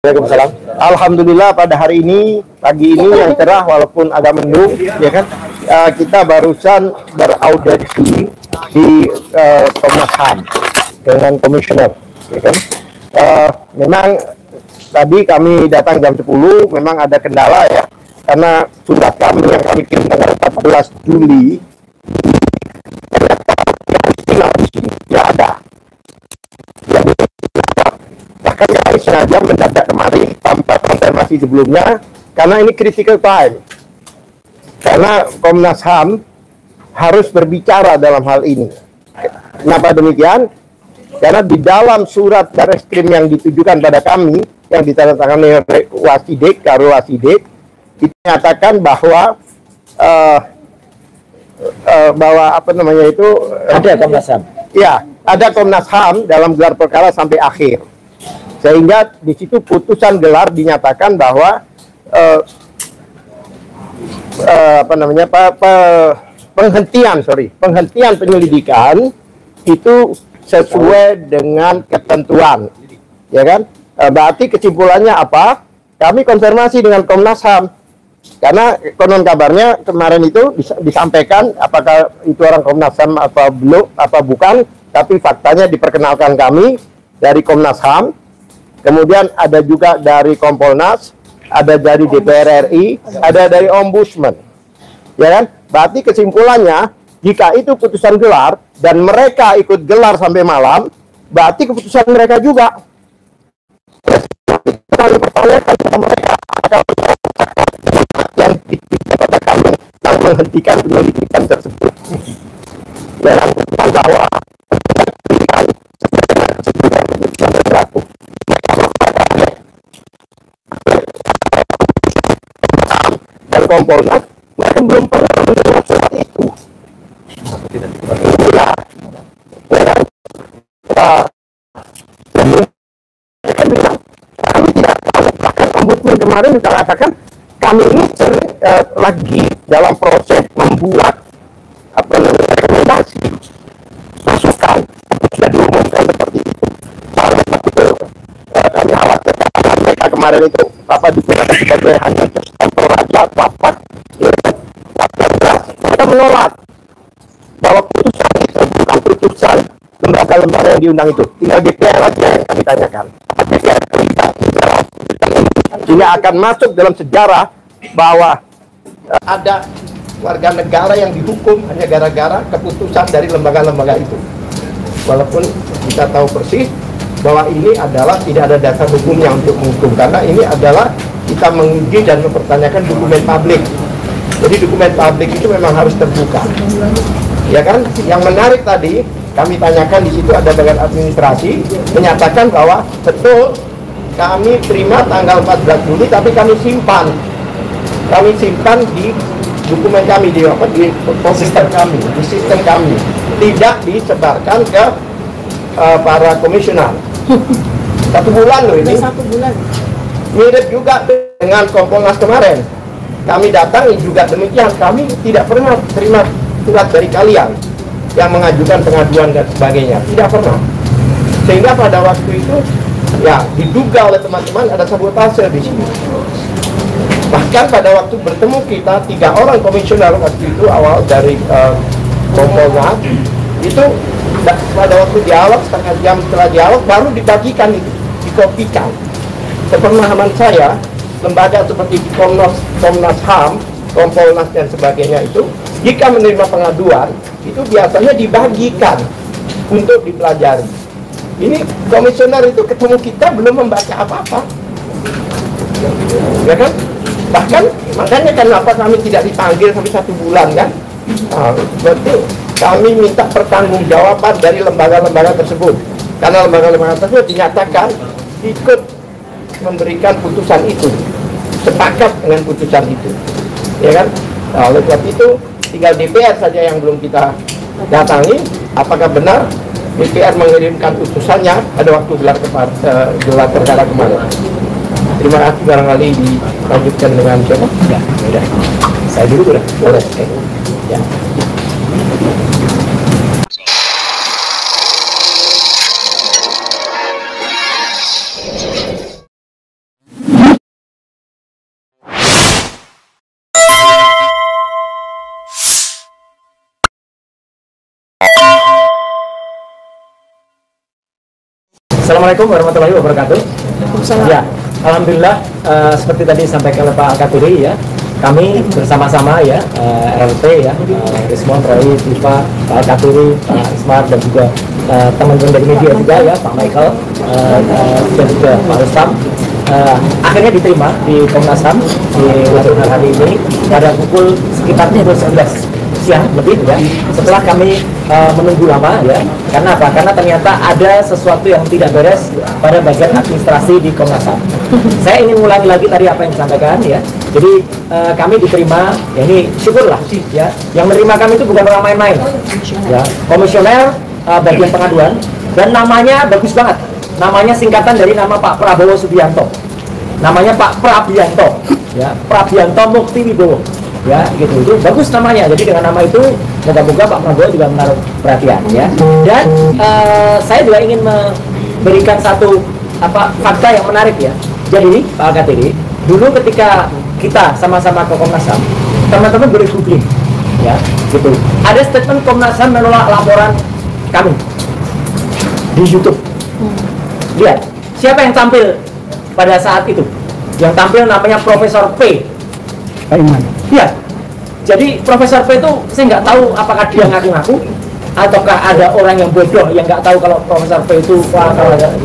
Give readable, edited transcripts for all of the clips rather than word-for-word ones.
Waalaikumsalam. Alhamdulillah pada hari ini, pagi ini yang cerah walaupun agak mendung, ya kan, kita barusan beraudiensi di Komnas HAM dengan komisioner, ya kan. Memang tadi kami datang jam 10, memang ada kendala ya, karena surat kami yang kami kirim tanggal 14 Juli tidak ada. Bahkan kami sengaja mendadak kemarin tanpa konfirmasi sebelumnya, karena ini critical time. Karena Komnas HAM harus berbicara dalam hal ini. Kenapa demikian? Karena di dalam surat Barreskrim yang ditujukan pada kami, yang ditandatangani oleh Wasidik, Karul Wasidik, dinyatakan bahwa apa namanya itu, ada Komnas HAM. Ya, ada Komnas HAM dalam gelar perkara sampai akhir. Sehingga di situ putusan gelar dinyatakan bahwa penghentian penyelidikan itu sesuai dengan ketentuan, ya kan? Berarti kesimpulannya apa? Kami konfirmasi dengan Komnas HAM, karena konon kabarnya kemarin itu disampaikan apakah itu orang Komnas HAM apa belum apa bukan, tapi faktanya diperkenalkan kami dari Komnas HAM. Kemudian ada juga dari Kompolnas, ada dari DPR RI, ada dari Ombudsman, ya kan? Berarti kesimpulannya, jika itu putusan gelar dan mereka ikut gelar sampai malam, berarti keputusan mereka juga. Kami pertanyakan kepada mereka, yang kepada kami yang menghentikan penyelidikan tersebut, dan bahwa dan Kompolnas mereka belum pernah menerima surat itu. Mereka bilang kami tidak tahu. Bahkan Ombudsman kemarin mengatakan kami ini lagi dalam proses membuat rekomendasi masukan, sudah diumumkan seperti itu. Kami khawatir karena mereka kemarin itu apa digunakan sebagai hanya stempel raja papat, mereka menolak bahwa putusan itu bukan putusan lembaga-lembaga yang diundang itu, tinggal DPR aja yang kami tanyakan. DPR terlibat sehingga akan masuk dalam sejarah bahwa ada warga negara yang dihukum hanya gara-gara keputusan dari lembaga-lembaga itu. Walaupun kita tahu persis bahwa ini adalah tidak ada dasar hukumnya untuk menghukum, karena ini adalah kita menguji dan mempertanyakan dokumen publik. Jadi dokumen publik itu memang harus terbuka, ya kan? Yang menarik tadi kami tanyakan di situ ada bagian administrasi menyatakan bahwa betul kami terima tanggal 14 Juli, tapi kami simpan di dokumen kami di sistem kami, tidak disebarkan ke para komisioner. 1 bulan loh ini. 1 bulan. Mirip juga dengan Kompolnas kemarin. Kami datang juga demikian. Kami tidak pernah terima surat dari kalian yang mengajukan pengaduan dan sebagainya. Tidak pernah. Sehingga pada waktu itu ya diduga oleh teman-teman ada sabotase di sini. Bahkan pada waktu bertemu kita 3 orang komisioner waktu itu awal dari Kompolnas itu pada waktu dialog, setengah jam setelah dialog baru dibagikan itu, dikopikan. Sepemahaman saya, lembaga seperti Komnas HAM, Kompolnas dan sebagainya itu, jika menerima pengaduan, itu biasanya dibagikan untuk dipelajari. Ini komisioner itu ketemu kita belum membaca apa-apa, ya kan? Bahkan makanya kenapa kami tidak dipanggil sampai 1 bulan kan? Berarti kami minta pertanggungjawaban dari lembaga-lembaga tersebut, karena lembaga-lembaga tersebut dinyatakan ikut memberikan putusan itu, sepakat dengan putusan itu, ya kan? Nah, oleh sebab itu tinggal DPR saja yang belum kita datangi. Apakah benar DPR mengirimkan putusannya pada waktu gelar perkara kemarin? Terima kasih, barangkali dilanjutkan dengan siapa? Ya, saya dulu udah. Boleh. Ya. Assalamualaikum warahmatullahi wabarakatuh. Ya, alhamdulillah seperti tadi disampaikan oleh Pak Katiri ya, kami bersama-sama ya RLT ya, Rismon, Roy, Tifa, Pak Katiri, Pak Ismar dan juga teman-teman dari media juga ya, Pak Michael dan juga Pak Rustam. Akhirnya diterima di Komnas HAM di hari ini pada pukul sekitar pukul 11 siang lebih ya, setelah kami menunggu lama ya. Karena apa? Karena ternyata ada sesuatu yang tidak beres pada bagian administrasi di Komnas HAM. Saya ingin ulangi lagi tadi apa yang disampaikan ya. Jadi kami diterima, ya ini syukurlah ya. Yang menerima kami itu bukan orang main-main ya, komisioner bagian pengaduan, dan namanya bagus banget. Namanya singkatan dari nama Pak Prabowo Subianto. Namanya Pak Prabianto ya, Prabianto Mukti Wibowo. Ya, gitu, itu bagus namanya. Jadi dengan nama itu moga-moga Pak Prabowo juga menaruh perhatian ya. Dan saya juga ingin memberikan satu fakta yang menarik ya. Jadi Pak Katiri, dulu ketika kita sama-sama ke Komnas HAM, teman-teman boleh googling ya, gitu. Ada statement Komnas HAM menolak laporan kami di YouTube. Lihat siapa yang tampil pada saat itu. Yang tampil namanya Profesor P. Pak Iman. Iya. Jadi Profesor P itu saya nggak tahu apakah dia ngaku-ngaku ataukah ada orang yang bodoh yang nggak tahu kalau Profesor P itu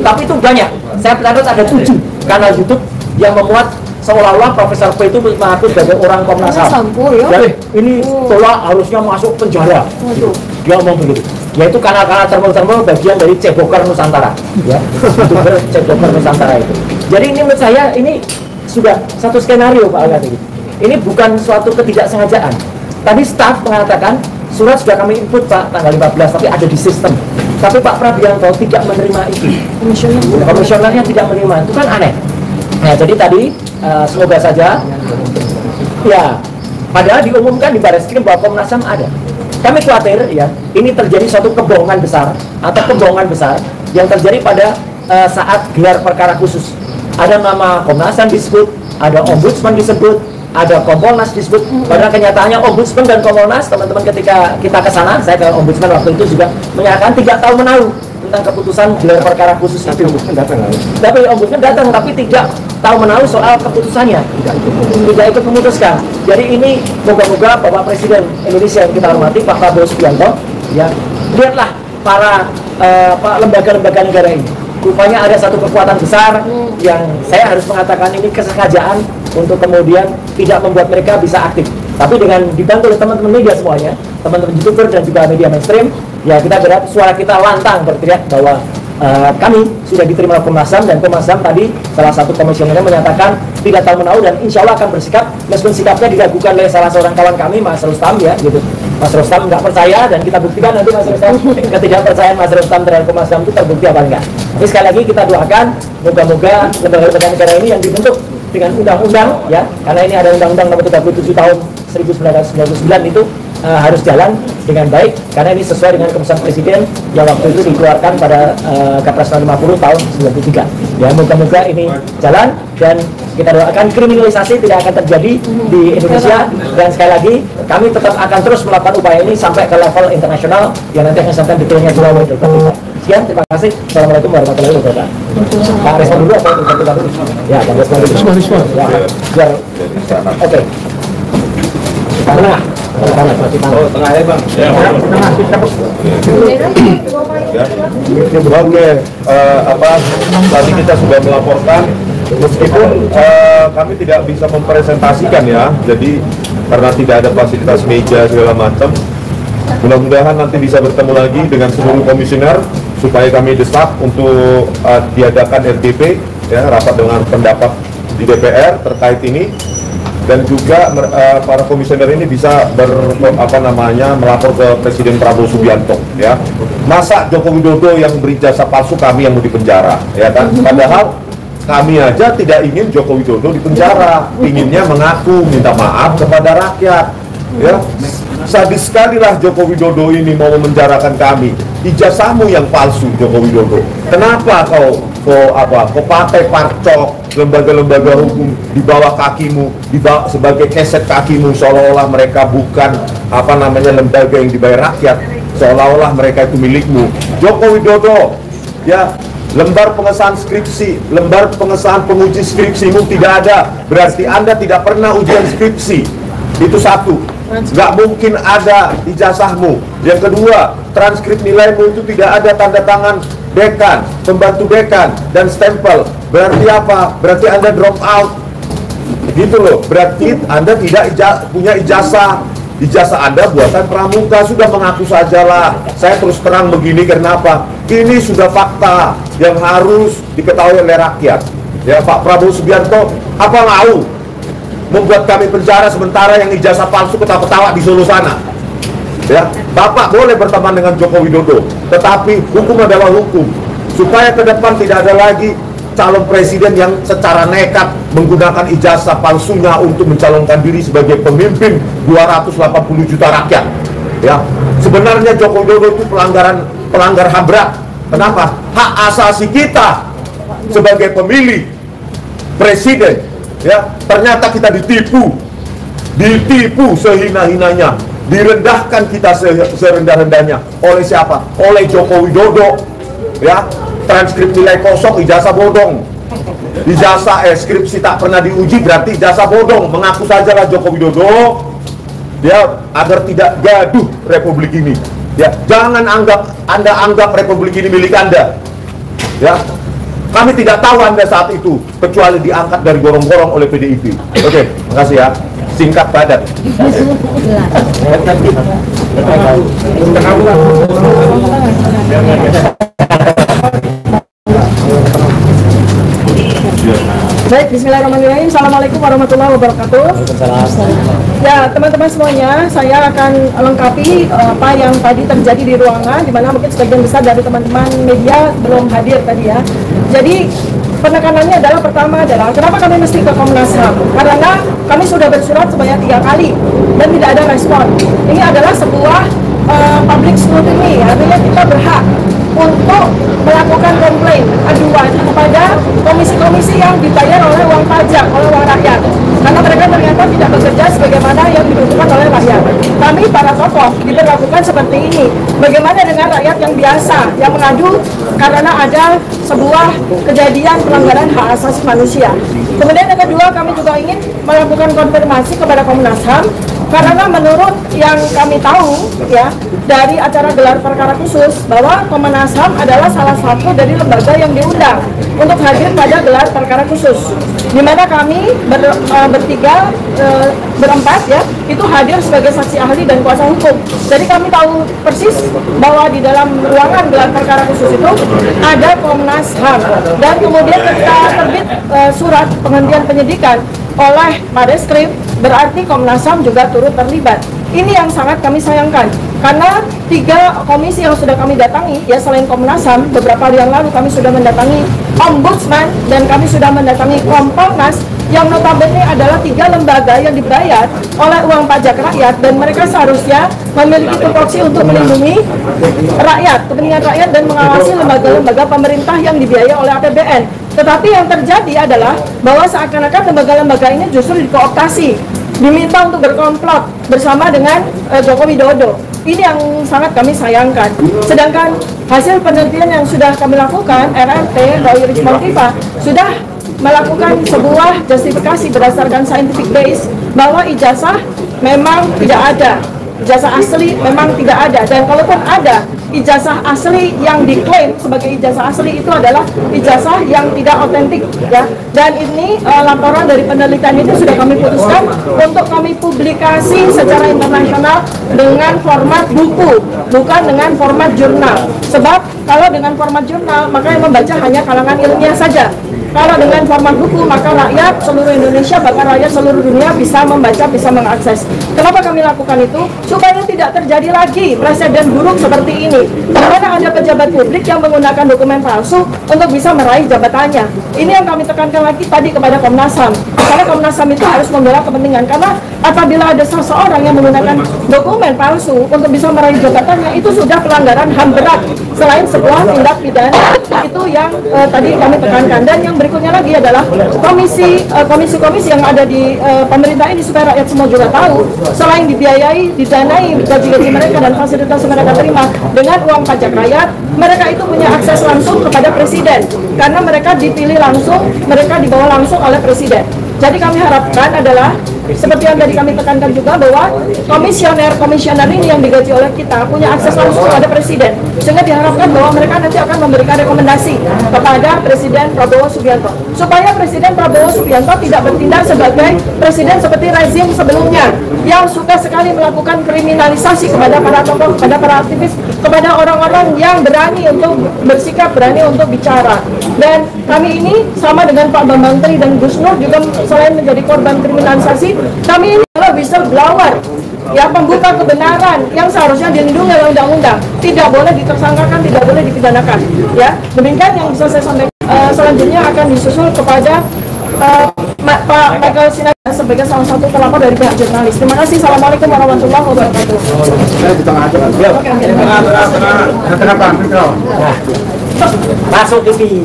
tapi itu banyak. Saya catat ada 7 kanal YouTube yang memuat seolah-olah Profesor P itu mengaku sebagai orang Komnas HAM. Jadi ini tolak harusnya masuk penjara. Gitu. Dia ngomong begitu. Yaitu kanal-kanal termal bagian dari Ceboker Nusantara. Ya, YouTuber Ceboker Nusantara itu. Jadi ini menurut saya ini sudah satu skenario Pak Algati. Ini bukan suatu ketidaksengajaan. Tadi staf mengatakan surat sudah kami input Pak tanggal 15, tapi ada di sistem. Tapi Pak Prabianto tidak menerima itu. Komisionernya tidak menerima, itu kan aneh. Nah, jadi tadi semoga saja ya, padahal diumumkan di Barreskrim bahwa Komnas HAM ada. Kami khawatir ya, ini terjadi suatu kebohongan besar atau kebohongan besar yang terjadi pada saat gelar perkara khusus. Ada nama Komnas HAM disebut, ada Ombudsman disebut, ada Kompolnas disebut. Padahal kenyataannya Ombudsman dan Kompolnas, teman-teman ketika kita ke sana, saya ke Ombudsman waktu itu juga menyatakan tidak tahu menahu tentang keputusan gelar perkara khusus itu. Tapi Ombudsman datang, tapi tidak tahu menahu soal keputusannya, tidak ikut memutuskan. Jadi ini moga-moga Bapak Presiden Indonesia yang kita hormati, Pak Prabowo Subianto, ya lihatlah para lembaga-lembaga negara ini. Rupanya ada satu kekuatan besar yang saya harus mengatakan ini kesengajaan untuk kemudian tidak membuat mereka bisa aktif. Tapi dengan dibantu oleh teman-teman media semuanya, teman-teman YouTuber dan juga media mainstream, ya kita berharap suara kita lantang berteriak bahwa kami sudah diterima Komnas HAM, dan Komnas HAM tadi salah satu komisionernya menyatakan tidak tahu menahu dan insya Allah akan bersikap, meskipun sikapnya diragukan oleh salah seorang kawan kami, Mas Rustam ya, gitu. Mas Rustam nggak percaya dan kita buktikan nanti Mas Rustam ketidakpercayaan Mas Rustam terhadap Komnas HAM itu terbukti apa enggak. Jadi sekali lagi kita doakan moga-moga lembaga-lembaga negara ini yang dibentuk dengan undang-undang ya, karena ini ada undang-undang nomor 37 tahun 1999 itu harus jalan dengan baik, karena ini sesuai dengan keputusan Presiden yang waktu itu dikeluarkan pada Kepres 50 tahun 93. Ya, moga-moga ini jalan dan kita doakan kriminalisasi tidak akan terjadi di Indonesia, dan sekali lagi kami tetap akan terus melakukan upaya ini sampai ke level internasional yang nanti akan sampai detailnya di bawah itu. Sekian, terima kasih. Assalamualaikum warahmatullahi wabarakatuh. Pak respon dulu apa dulu? Ya, Pak respon dulu. Ya, biar oke. Tengah. Oh, tengah ya Bang. Ya, Oke, tadi kita sudah melaporkan, meskipun kami tidak bisa mempresentasikan ya, jadi karena tidak ada fasilitas meja segala macam. Mudah-mudahan nanti bisa bertemu lagi dengan seluruh komisioner supaya kami desak untuk diadakan RDP ya, rapat dengan pendapat di DPR terkait ini. Dan juga para komisioner ini bisa melapor ke Presiden Prabowo Subianto ya. Masa Joko Widodo yang berijazah palsu kami yang mau dipenjara ya kan, padahal kami aja tidak ingin Joko Widodo dipenjara, inginnya mengaku minta maaf kepada rakyat ya. Sadis sekali lah Joko Widodo ini mau memenjarakan kami. Ijazahmu yang palsu Joko Widodo. Kenapa kau pakai parcok lembaga-lembaga hukum di bawah kakimu, sebagai keset kakimu, seolah-olah mereka bukan lembaga yang dibayar rakyat, seolah-olah mereka itu milikmu. Joko Widodo ya, lembar pengesahan skripsi, lembar pengesahan penguji skripsimu tidak ada, berarti Anda tidak pernah ujian skripsi. Itu satu. Nggak mungkin ada ijazahmu. Yang kedua, transkrip nilaimu itu tidak ada tanda tangan dekan, pembantu dekan, dan stempel. Berarti apa? Berarti Anda drop out. Gitu loh. Berarti Anda tidak punya ijazah. Ijazah Anda buatan pramuka. Sudah mengaku sajalah. Saya terus terang begini karena apa? Ini sudah fakta yang harus diketahui oleh rakyat. Ya, Pak Prabowo Subianto apa mau membuat kami penjara sementara yang ijazah palsu ketawa-ketawa di Solo sana? Ya, Bapak boleh berteman dengan Joko Widodo, tetapi hukum adalah hukum. Supaya ke depan tidak ada lagi calon presiden yang secara nekat menggunakan ijazah palsunya untuk mencalonkan diri sebagai pemimpin 280 juta rakyat. Ya, sebenarnya Joko Widodo itu pelanggar HAM berat. Kenapa? Hak asasi kita sebagai pemilih presiden, ya, ternyata kita ditipu sehina-hinanya, direndahkan kita serendah-rendahnya. Oleh siapa? Oleh Joko Widodo. Ya, transkrip nilai kosong, ijazah bodong. Ijazah skripsi tak pernah diuji berarti ijazah bodong. Mengaku sajalah Joko Widodo, ya, agar tidak gaduh republik ini. Ya, jangan Anda anggap republik ini milik Anda. Ya, kami tidak tahu Anda saat itu kecuali diangkat dari gorong-gorong oleh PDIP. Oke, makasih ya. Singkat padat. Baik, bismillahirrahmanirrahim. Assalamualaikum warahmatullahi wabarakatuh. Ya, teman-teman semuanya, saya akan lengkapi apa yang tadi terjadi di ruangan, di mana mungkin sebagian besar dari teman-teman media belum hadir tadi ya. Jadi penekanannya adalah pertama adalah kenapa kami mesti ke Komnas HAM? Karena kami sudah bersurat sebanyak 3 kali dan tidak ada respon. Ini adalah sebuah public scrutiny, artinya kita berhak untuk melakukan komplain, aduan kepada komisi-komisi yang dibayar oleh uang pajak, oleh uang rakyat. Karena mereka ternyata tidak bekerja sebagaimana yang dibutuhkan oleh rakyat. Kami para tokoh diperlakukan seperti ini. Bagaimana dengan rakyat yang biasa, yang mengadu karena ada sebuah kejadian pelanggaran hak asasi manusia. Kemudian yang kedua, kami juga ingin melakukan konfirmasi kepada Komnas HAM karena menurut yang kami tahu ya dari acara gelar perkara khusus bahwa Komnas HAM adalah salah satu dari lembaga yang diundang untuk hadir pada gelar perkara khusus, di mana kami berempat ya itu hadir sebagai saksi ahli dan kuasa hukum. Jadi kami tahu persis bahwa di dalam ruangan gelar perkara khusus itu ada Komnas HAM dan kemudian ketika terbit surat penghentian penyidikan oleh Bareskrim, berarti Komnas HAM juga turut terlibat. Ini yang sangat kami sayangkan, karena 3 komisi yang sudah kami datangi, ya selain Komnas HAM, beberapa hari yang lalu kami sudah mendatangi Ombudsman dan kami sudah mendatangi Kompolnas, yang notabene adalah 3 lembaga yang dibayar oleh uang pajak rakyat dan mereka seharusnya memiliki tupoksi untuk melindungi rakyat, kepentingan rakyat dan mengawasi lembaga-lembaga pemerintah yang dibiayai oleh APBN. Tetapi yang terjadi adalah bahwa seakan-akan lembaga-lembaga ini justru dikooptasi, diminta untuk berkomplot bersama dengan Joko Widodo. Ini yang sangat kami sayangkan. Sedangkan hasil penelitian yang sudah kami lakukan, RRT, Roy Rismon Tifa, sudah melakukan sebuah justifikasi berdasarkan scientific base bahwa ijazah memang tidak ada. Ijazah asli memang tidak ada, dan kalaupun ada ijazah asli yang diklaim sebagai ijazah asli itu adalah ijazah yang tidak otentik ya. Dan ini laporan dari penelitian itu sudah kami putuskan untuk kami publikasi secara internasional dengan format buku, bukan dengan format jurnal. Sebab kalau dengan format jurnal maka yang membaca hanya kalangan ilmiah saja. Kalau dengan format buku, maka rakyat seluruh Indonesia, bahkan rakyat seluruh dunia bisa membaca, bisa mengakses. Kenapa kami lakukan itu? Supaya tidak terjadi lagi presiden buruk seperti ini, di mana ada pejabat publik yang menggunakan dokumen palsu untuk bisa meraih jabatannya. Ini yang kami tekankan lagi tadi kepada Komnas HAM. Karena Komnas HAM itu harus membela kepentingan. Karena apabila ada seseorang yang menggunakan dokumen palsu untuk bisa meraih jabatannya, itu sudah pelanggaran HAM berat. Selain sebuah tindak pidana, itu yang tadi kami tekankan. Dan yang yang berikutnya lagi adalah komisi-komisi yang ada di pemerintah ini, supaya rakyat semua juga tahu, selain dibiayai, didanai gaji-gaji mereka dan fasilitas yang mereka terima dengan uang pajak rakyat, mereka itu punya akses langsung kepada presiden, karena mereka dipilih langsung, mereka dibawa langsung oleh presiden. Jadi kami harapkan adalah seperti yang tadi kami tekankan juga, bahwa komisioner ini yang digaji oleh kita punya akses langsung kepada presiden, sehingga diharapkan bahwa mereka nanti akan memberikan rekomendasi kepada Presiden Prabowo Subianto, supaya Presiden Prabowo Subianto tidak bertindak sebagai presiden seperti rezim sebelumnya yang suka sekali melakukan kriminalisasi kepada para tokoh, kepada para aktivis, kepada orang-orang yang berani untuk bersikap, berani untuk bicara. Dan kami ini sama dengan Pak Bambang Tri dan Gus Nur juga, selain menjadi korban kriminalisasi, kami ini adalah whistleblower, ya, pembuka kebenaran yang seharusnya dilindungi oleh undang-undang, tidak boleh ditersangkakan, tidak boleh dipidanakan, ya. Demikian yang bisa saya sampaikan. Selanjutnya akan disusul kepada Pak Michael Sinaga sebagai salah satu pelapor dari pihak jurnalis. Terima kasih. Assalamualaikum warahmatullahi wabarakatuh. Saya di tengah aja. Tengah Pak. Masuk TV.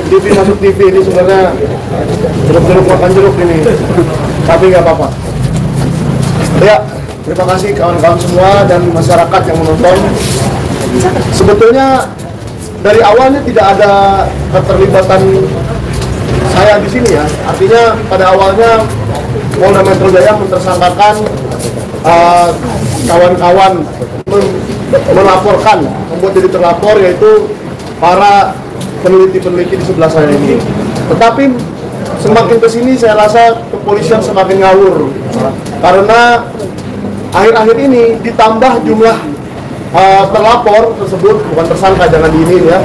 TV masuk TV ini sebenarnya jeruk-jeruk makan jeruk ini, tapi nggak apa-apa. Ya, terima kasih kawan-kawan semua dan masyarakat yang menonton. Sebetulnya dari awalnya tidak ada keterlibatan saya di sini, ya. Artinya pada awalnya Polda Metro Jaya mentersangkakan kawan-kawan melaporkan, membuat jadi terlapor, yaitu para peneliti-peneliti di sebelah saya ini. Tetapi semakin kesini saya rasa kepolisian semakin ngawur, karena akhir-akhir ini ditambah jumlah terlapor tersebut, bukan tersangka, jangan diinin ya.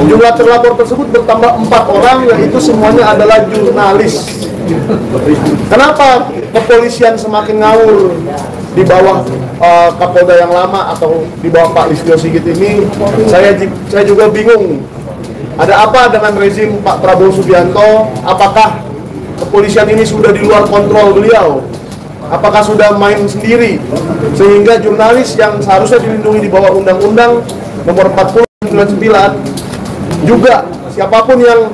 Jumlah terlapor tersebut bertambah 4 orang, yaitu semuanya adalah jurnalis. Kenapa kepolisian semakin ngawur di bawah Kapolda yang lama atau di bawah Pak Listio Sigit ini? Saya juga bingung. Ada apa dengan rezim Pak Prabowo Subianto? Apakah kepolisian ini sudah di luar kontrol beliau? Apakah sudah main sendiri sehingga jurnalis yang seharusnya dilindungi di bawah Undang-Undang Nomor 40/99 juga siapapun yang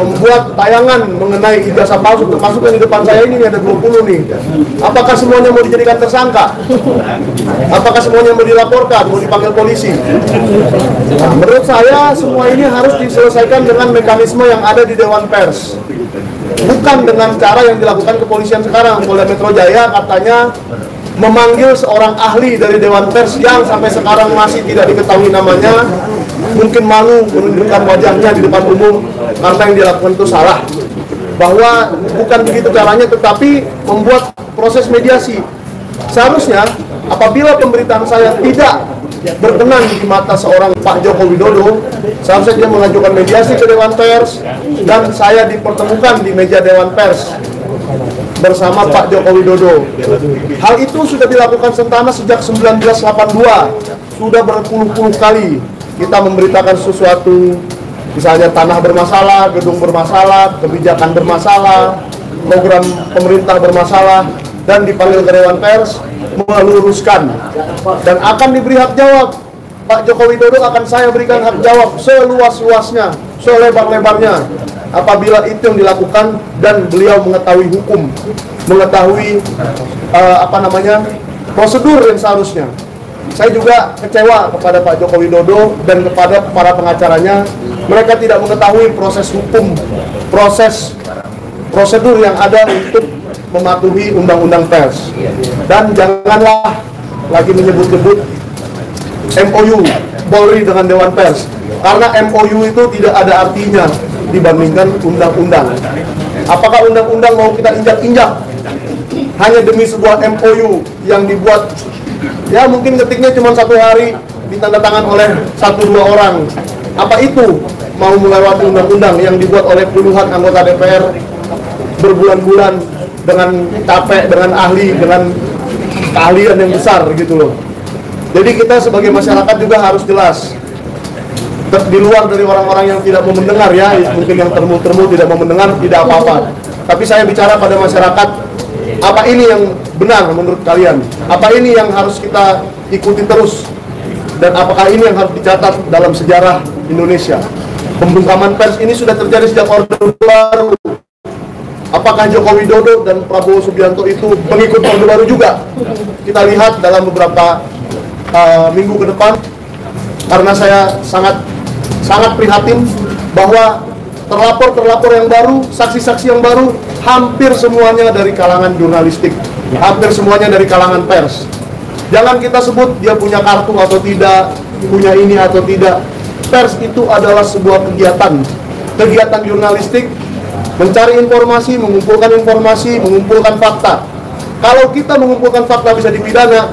membuat tayangan mengenai ijazah palsu, termasuk yang di depan saya ini ada 20 nih. Apakah semuanya mau dijadikan tersangka? Apakah semuanya mau dilaporkan, mau dipanggil polisi? Nah, menurut saya semua ini harus diselesaikan dengan mekanisme yang ada di Dewan Pers, bukan dengan cara yang dilakukan kepolisian sekarang. Polda Metro Jaya katanya memanggil seorang ahli dari Dewan Pers yang sampai sekarang masih tidak diketahui namanya, mungkin malu menunjukkan wajahnya di depan umum karena yang dilakukan itu salah. Bahwa bukan begitu caranya, tetapi membuat proses mediasi. Seharusnya apabila pemberitaan saya tidak berkenan di mata seorang Pak Joko Widodo, seharusnya dia mengajukan mediasi ke Dewan Pers dan saya dipertemukan di meja Dewan Pers bersama Pak Joko Widodo. Hal itu sudah dilakukan Sentana sejak 1982, sudah berpuluh-puluh kali kita memberitakan sesuatu, misalnya tanah bermasalah, gedung bermasalah, kebijakan bermasalah, program pemerintah bermasalah, dan dipanggil ke Dewan Pers meluruskan dan akan diberi hak jawab. Pak Joko Widodo akan saya berikan hak jawab seluas-luasnya, selebar-lebarnya apabila itu yang dilakukan dan beliau mengetahui hukum, mengetahui prosedur yang seharusnya. Saya juga kecewa kepada Pak Joko Widodo dan kepada para pengacaranya. Mereka tidak mengetahui proses hukum, prosedur yang ada untuk mematuhi Undang-Undang Pers. Dan janganlah lagi menyebut-sebut MOU Polri dengan Dewan Pers, karena MOU itu tidak ada artinya dibandingkan undang-undang. Apakah undang-undang mau kita injak-injak hanya demi sebuah MOU yang dibuat, ya mungkin ketiknya cuma 1 hari, ditandatangan oleh 1-2 orang. Apa itu mau melewati undang-undang yang dibuat oleh puluhan anggota DPR berbulan-bulan dengan capek, dengan ahli, dengan keahlian yang besar gitu loh. Jadi kita sebagai masyarakat juga harus jelas, di luar dari orang-orang yang tidak mau mendengar ya, mungkin yang termu-termu tidak mau mendengar, tidak apa-apa. Tapi saya bicara pada masyarakat, apa ini yang benar menurut kalian? Apa ini yang harus kita ikuti terus? Dan apakah ini yang harus dicatat dalam sejarah Indonesia? Pembungkaman pers ini sudah terjadi sejak Orde Baru. Apakah Joko Widodo dan Prabowo Subianto itu mengikut Orde Baru juga? Kita lihat dalam beberapa minggu ke depan, karena saya sangat prihatin bahwa terlapor yang baru, saksi-saksi yang baru, hampir semuanya dari kalangan jurnalistik, hampir semuanya dari kalangan pers. Jangan kita sebut dia punya kartu atau tidak, punya ini atau tidak. Pers itu adalah sebuah kegiatan jurnalistik, mencari informasi, mengumpulkan fakta. Kalau kita mengumpulkan fakta bisa dipidana,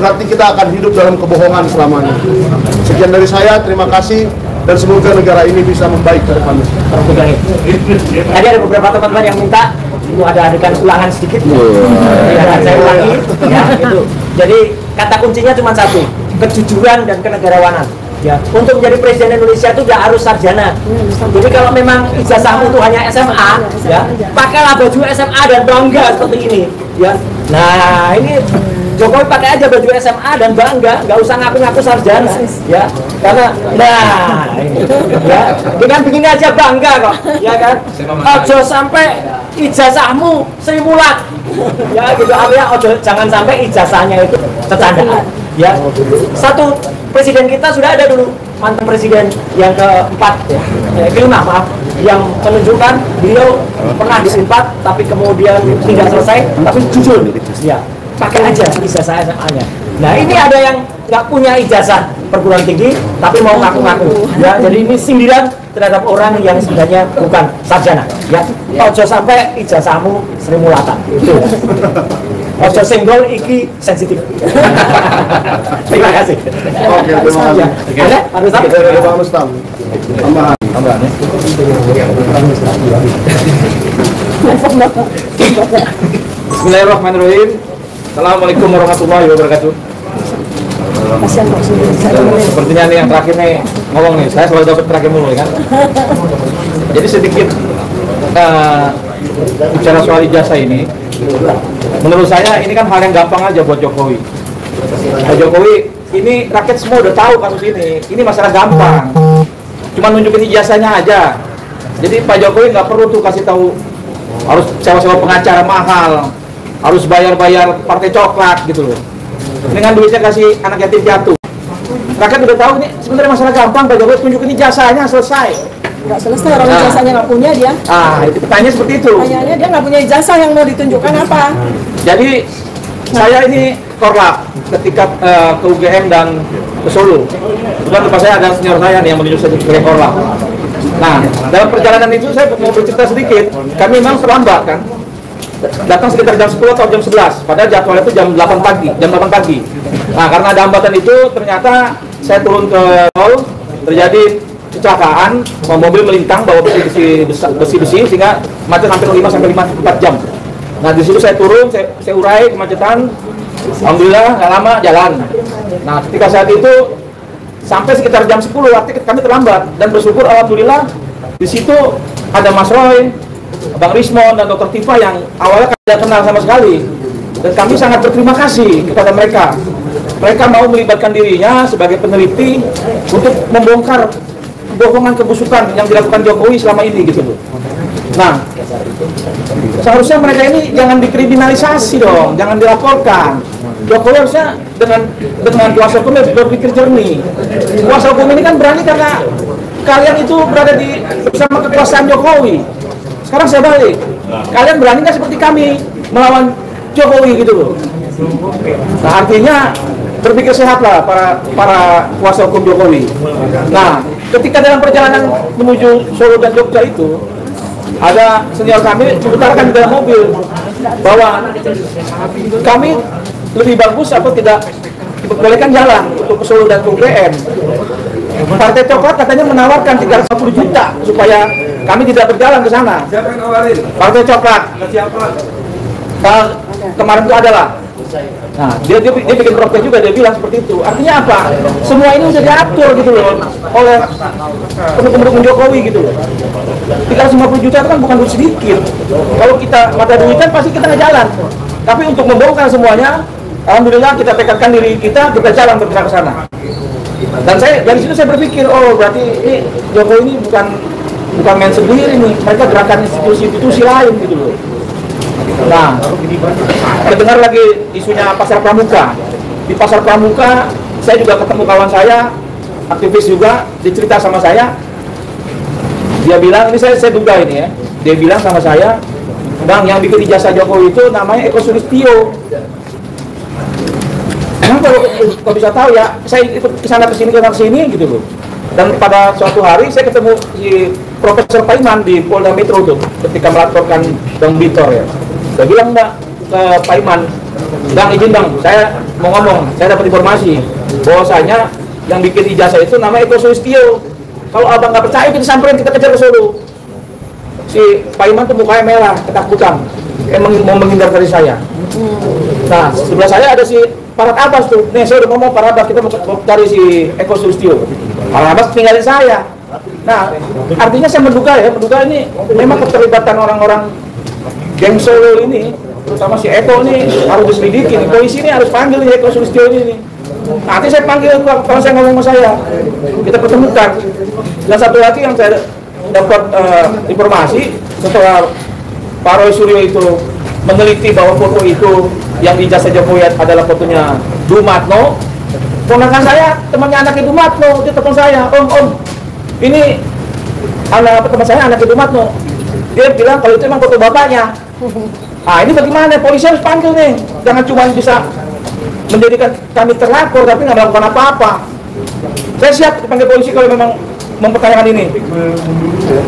berarti kita akan hidup dalam kebohongan selamanya. Sekian dari saya, terima kasih, dan semoga negara ini bisa membaik ke depannya. Tadi ada beberapa teman-teman yang minta itu ada adegan ulangan sedikit. Saya ulangi, ya, gitu. Jadi kata kuncinya cuma satu, kejujuran dan kenegarawanan. Ya, untuk menjadi presiden Indonesia itu tidak harus sarjana. Jadi kalau memang ijazahmu itu hanya SMA, ya, pakailah baju SMA dan bangga seperti ini. Ya, nah ini Jokowi pakai aja baju SMA dan bangga, nggak usah ngaku-ngaku sarjana, ya, karena nah ini, ya, dengan begini aja bangga kok, ya kan? Ojo sampai ijazahmu Sri Mulat, ya gitu, artinya ojo jangan sampai ijazahnya itu kecandaan, ya. Satu presiden kita sudah ada dulu, mantan presiden yang keempat, kelima maaf, yang menunjukkan beliau pernah disempat tapi kemudian tidak selesai, tapi jujur, ya. Pakai aja ijazah SMA-nya. Nah ini ada yang nggak punya ijazah perguruan tinggi tapi mau ngaku-ngaku. Ya, jadi ini sindiran terhadap orang yang sebenarnya bukan sarjana. Ya, ojo sampai ijazahmu Sri Mulatan. Itu. Ojo senggol iki sensitif. Terima kasih. Oke, terima kasih. Ada Pak Rustam? Ada Pak Rustam. Tambahan. Bismillahirrahmanirrahim. Assalamualaikum warahmatullahi wabarakatuh. Sepertinya nih yang terakhir nih ngomong nih, saya selalu dapat terakhir mulu kan. Jadi sedikit bicara soal ijazah ini, menurut saya ini kan hal yang gampang aja buat Jokowi. Pak Jokowi ini rakyat semua udah tahu kasus ini masalah gampang. Cuma nunjukin ijazahnya aja. Jadi Pak Jokowi nggak perlu tuh kasih tahu harus sewa-sewa pengacara mahal, harus bayar-bayar partai coklat gitu loh. Dengan duitnya kasih anak yatim piatu. Rakyat udah tahu ini sebenarnya masalah gampang, Pak Jokowi tunjukin ijazahnya selesai. Nggak selesai, orang ijazahnya nggak punya dia. Itu pertanyaan seperti itu. Pertanyaannya dia nggak punya ijazah, yang mau ditunjukkan apa? Jadi saya ini korlap ketika ke UGM dan ke Solo. Kebetulan tempat saya ada senior saya nih yang menunjuk saya sebagai korlap. Nah, dalam perjalanan itu saya mau bercerita sedikit. Kami memang terlambat kan. Datang sekitar jam 10 atau jam 11, padahal jadwalnya itu jam 8 pagi. Nah, karena ada hambatan itu, ternyata saya turun ke tol, terjadi kecelakaan, mobil melintang bawa besi-besi sehingga macet hampir 5-4 jam. Nah, di situ saya turun, saya urai kemacetan. Alhamdulillah nggak lama jalan. Nah, ketika saat itu sampai sekitar jam 10, artinya kami terlambat, dan bersyukur alhamdulillah di situ ada Mas Roy, Bang Rismon dan Dr. Tifa yang awalnya tidak kenal sama sekali, dan kami sangat berterima kasih kepada mereka. Mereka mau melibatkan dirinya sebagai peneliti untuk membongkar kebohongan kebusukan yang dilakukan Jokowi selama ini gitu loh. Nah, seharusnya mereka ini jangan dikriminalisasi dong, jangan dilaporkan. Jokowi harusnya dengan kuasa hukum berpikir jernih. Kuasa hukum ini kan berani karena kalian itu berada bersama kekuasaan Jokowi. Sekarang saya balik, kalian berani nggak seperti kami melawan Jokowi gitu loh. Nah, artinya berpikir sehatlah para kuasa hukum Jokowi. Nah, ketika dalam perjalanan menuju Solo dan Jogja itu ada senior kami mengutarakan di dalam mobil bahwa kami lebih bagus atau tidak diperbolehkan jalan untuk ke Solo dan ke UGM. Partai Coklat katanya menawarkan 350 juta supaya kami tidak berjalan ke sana. Siapa yang nawarin? Partai Coklat. Siapa? Kemarin itu adalah. Nah, dia bikin protes juga, dia bilang seperti itu. Artinya apa? Semua ini sudah diatur gitu loh oleh pendukung Jokowi gitu loh. 350 juta itu kan bukan duit sedikit. Kalau kita mata duitan pasti kita nggak jalan. Tapi untuk membongkar semuanya, alhamdulillah kita tekadkan diri kita jalan bergerak ke sana. Dan saya dari situ saya berpikir, oh berarti ini Jokowi ini bukan main sendiri nih, mereka gerakan institusi lain gitu loh. Nah, dengar lagi isunya Pasar Pramuka. Di Pasar Pramuka, saya juga ketemu kawan saya, aktivis juga, dicerita sama saya. Dia bilang, ini saya duga ini ya, dia bilang sama saya, Bang, yang bikin ijazah Jokowi itu namanya Eko Sulistyo. Emang kalau bisa tahu ya, saya ikut kesana kesini gitu loh. Dan pada suatu hari saya ketemu si Profesor Paiman di Polda Metro tuh, ketika melaporkan Bang Bitor ya. Saya bilang enggak ke Paiman, Bang izin Bang, saya mau ngomong, saya dapat informasi bahwasanya yang bikin ijazah itu namanya Eko Sulistyo. Kalau abang nggak percaya, kita samperin, kita kejar ke Solo. Si Paiman tuh mukanya merah, ketakutan, emang mau menghindar dari saya. Nah, sebelah saya ada si Parat Abbas tuh. Nih, saya udah ngomong Parat Abbas, kita mau cari si Eko Sulistyo. Parat Abbas tinggalin saya. Nah, artinya saya menduga ini memang keterlibatan orang-orang geng Solo ini, terutama si Eko ini harus diselidiki. Polisi ini harus panggil nih Eko Sulistyo ini. Nanti saya panggil kalau saya ngomong sama saya, kita pertemukan. Dan satu lagi yang saya dapat informasi setelah Pak Roy Suryo itu meneliti bahwa foto itu yang di ijazah Jokowi adalah fotonya Dumatno. Ponakan saya, temannya anaknya Dumatno, dia telepon saya, Om, ini teman saya anaknya Dumatno. Dia bilang kalau itu emang foto bapaknya. Ah, ini bagaimana? Polisi harus panggil nih, jangan cuma bisa menjadikan kami terlapor tapi nggak melakukan apa-apa. Saya siap dipanggil polisi kalau memang mempertanyakan ini.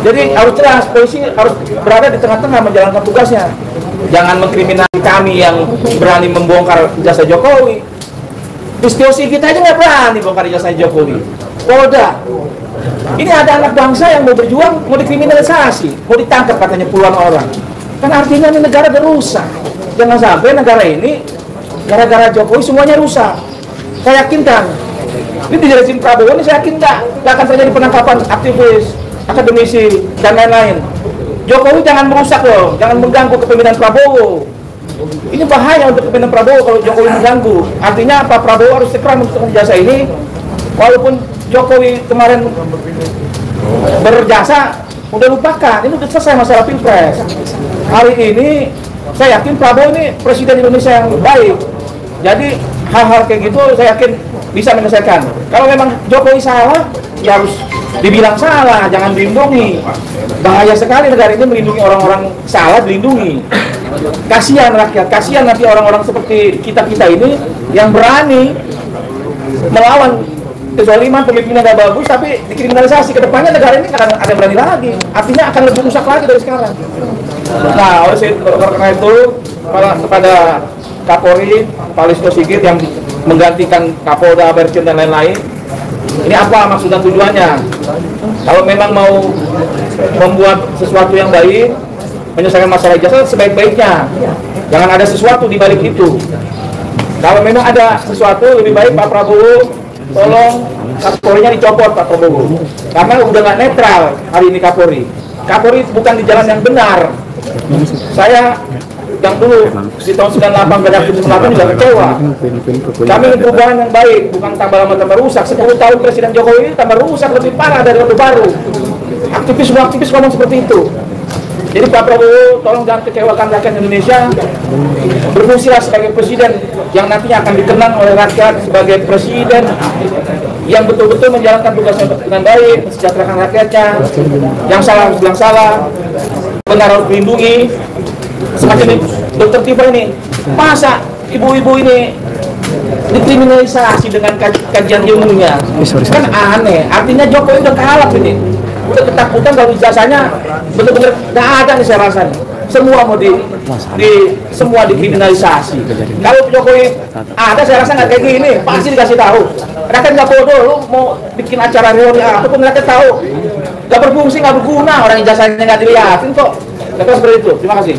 Jadi harus jelas, polisi harus berada di tengah-tengah menjalankan tugasnya. Jangan mengkriminalisasi kami yang berani membongkar ijazah Jokowi. Listio Sigit aja nggak berani bongkar ijazah Jokowi. Polda, ini ada anak bangsa yang mau berjuang, mau dikriminalisasi, mau ditangkap katanya puluhan orang. Kan artinya ini negara udah rusak. Jangan sampai negara ini gara-gara Jokowi semuanya rusak. Saya yakinkan ini di rezim Prabowo ini saya yakin nggak akan terjadi penangkapan aktivis, akademisi dan lain-lain. Jokowi jangan merusak loh, jangan mengganggu kepemimpinan Prabowo. Ini bahaya untuk kepemimpinan Prabowo kalau Jokowi mengganggu. Artinya Pak Prabowo harus segera menuntutkan jasa ini. Walaupun Jokowi kemarin berjasa, udah lupakan, ini udah selesai masalah Pilpres. Hari ini saya yakin Prabowo ini presiden Indonesia yang baik. Jadi hal-hal kayak gitu saya yakin bisa menyelesaikan. Kalau memang Jokowi salah, ya harus dibilang salah, jangan dilindungi. Bahaya sekali negara ini melindungi orang-orang salah, dilindungi. Kasihan rakyat, kasihan nanti orang-orang seperti kita-kita ini yang berani melawan kezaliman pemimpinnya nggak bagus tapi dikriminalisasi. Kedepannya negara ini akan ada berani lagi, artinya akan lebih rusak lagi dari sekarang. Nah, oleh karena itu kepada Kapolri Pak Listio Sigit yang menggantikan Kapolda Bercen dan lain-lain, ini apa maksud dan tujuannya? Kalau memang mau membuat sesuatu yang baik, menyelesaikan masalah ijazah sebaik-baiknya, jangan ada sesuatu di balik itu. Kalau memang ada sesuatu lebih baik Pak Prabowo tolong Kapolrinya dicopot Pak Prabowo, karena udah nggak netral hari ini Kapolri. Kapolri bukan di jalan yang benar. Saya yang dulu di tahun 98 juga kecewa. Kami perubahan yang baik, bukan tambah lama tambah rusak. 10 tahun Presiden Jokowi ini tambah rusak lebih parah dari Orde Baru. Semua aktivis ngomong seperti itu. Jadi Pak Prabowo tolong jangan kecewakan rakyat Indonesia. Berfungsilah sebagai presiden yang nantinya akan dikenang oleh rakyat sebagai presiden yang betul-betul menjalankan tugasnya dengan baik, mensejahterakan rakyatnya. Yang salah harus bilang salah, benar harus dilindungi. Semacam ini, Dokter Tifa ini, masa ibu-ibu ini dikriminalisasi dengan kajian ilmunya? Kan aneh, artinya Jokowi udah kalah ini. Udah ketakutan kalau ijazahnya betul-betul nggak ada nih saya rasa nih. Semua mau semua dikriminalisasi. Kalau Jokowi ada saya rasa nggak kayak gini, pasti dikasih tahu. Rakyat nggak bodoh, lu mau bikin acara reuni apapun rakyat tahu. Nggak berfungsi, nggak berguna, orang ijazahnya nggak dilihatin kok. Seperti itu. Terima kasih.